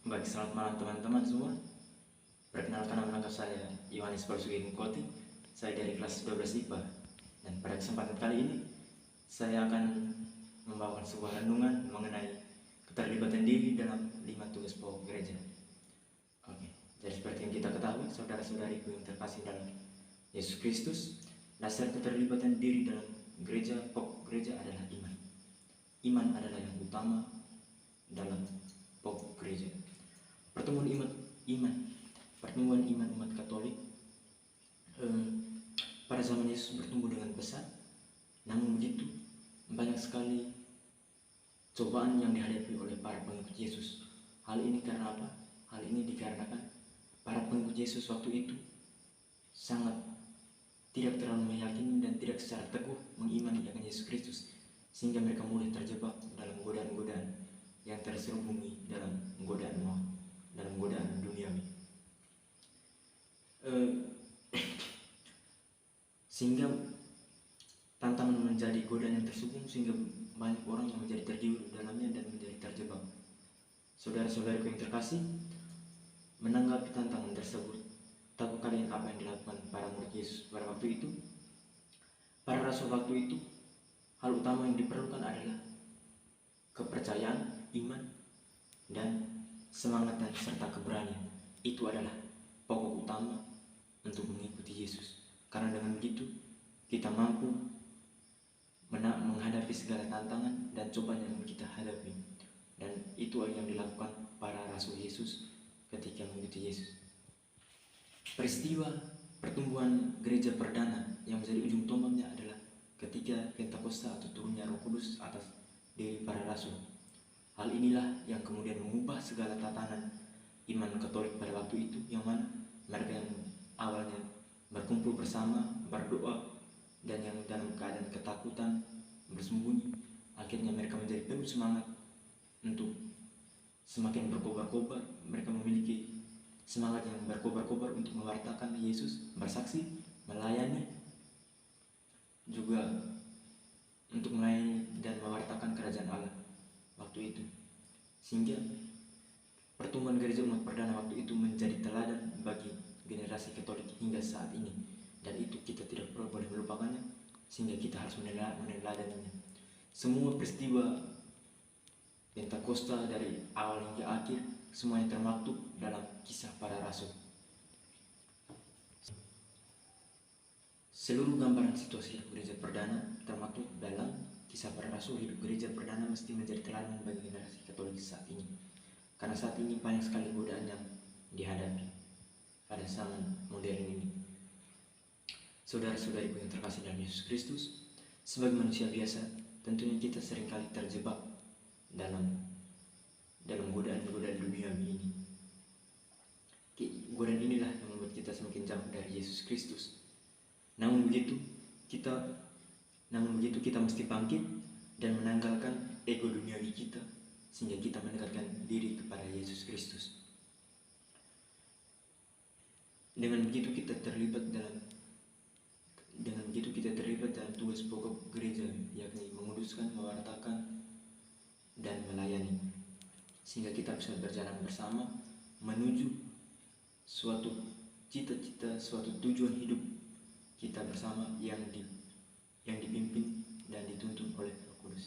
Baik, selamat malam teman-teman semua. Perkenalkan, nama lengkap saya Yohanes Balsugi Mukoti. Saya dari kelas 12 IPA. Dan pada kesempatan kali ini saya akan membawakan sebuah renungan mengenai keterlibatan diri dalam 5 tugas pokok gereja. Oke, jadi seperti yang kita ketahui, saudara-saudariku yang terkasih dalam Yesus Kristus, dasar keterlibatan diri dalam gereja, pokok gereja adalah iman. Iman adalah yang utama dalam pokok gereja. Pertumbuhan iman umat Katolik pada zaman Yesus bertumbuh dengan pesat. Namun begitu banyak sekali cobaan yang dihadapi oleh para pengikut Yesus. Hal ini karena apa? Hal ini dikarenakan para pengikut Yesus waktu itu sangat tidak terlalu meyakini dan tidak secara teguh mengimani akan Yesus Kristus, sehingga mereka mudah terjebak dalam godaan-godaan yang terselubungi dalam godaan maut, dalam godaan duniawi. Sehingga tantangan menjadi godaan yang terselubung, sehingga banyak orang yang menjadi tergiur dalamnya dan menjadi terjebak. Saudara-saudariku yang terkasih, menanggapi tantangan tersebut, tahu kalian apa yang dilakukan para murid Yesus pada waktu itu? Para rasul waktu itu, hal utama yang diperlukan adalah kepercayaan, iman, dan semangat dan serta keberanian. Itu adalah pokok utama untuk mengikuti Yesus. Karena dengan begitu kita mampu menghadapi segala tantangan dan cobaan yang kita hadapi. Dan itu yang dilakukan para rasul Yesus ketika mengikuti Yesus. Peristiwa pertumbuhan gereja perdana yang menjadi ujung tombaknya adalah ketika Pentakosta atau turunnya Roh Kudus atas diri para rasul. Hal inilah yang kemudian mengubah segala tatanan iman Katolik pada waktu itu, yang mana mereka yang awalnya berkumpul bersama, berdoa, dan yang dalam keadaan ketakutan, bersembunyi, akhirnya mereka menjadi penuh semangat untuk semakin berkobar-kobar. Mereka memiliki semangat yang berkobar-kobar untuk mewartakan Yesus, bersaksi, melayani, juga untuk melayani dan mewartakan kerajaan Allah waktu itu. Sehingga pertumbuhan gereja umat perdana waktu itu menjadi teladan bagi generasi Katolik hingga saat ini, dan itu kita tidak boleh melupakannya, sehingga kita harus meneladaninya. Semua peristiwa Pentakosta dari awal hingga akhir semuanya termaktub dalam kisah para rasul. Seluruh gambaran situasi gereja perdana termaktub dalam kisah para rasul. Hidup gereja perdana mesti menjadi teladan bagi generasi Katolik saat ini, karena saat ini banyak sekali godaan yang dihadapi pada zaman modern ini. Saudara-saudariku yang terkasih dalam Yesus Kristus, sebagai manusia biasa, tentunya kita seringkali terjebak dalam godaan-godaan duniawi ini. Godaan inilah yang membuat kita semakin jauh dari Yesus Kristus. Namun begitu kita mesti bangkit dan menanggalkan ego duniawi kita, sehingga kita mendekatkan diri kepada Yesus Kristus. Dengan begitu kita terlibat dalam tugas pokok gereja, yakni menguduskan, mewartakan, dan melayani, sehingga kita bisa berjalan bersama menuju suatu cita-cita, suatu tujuan hidup kita bersama yang dipimpin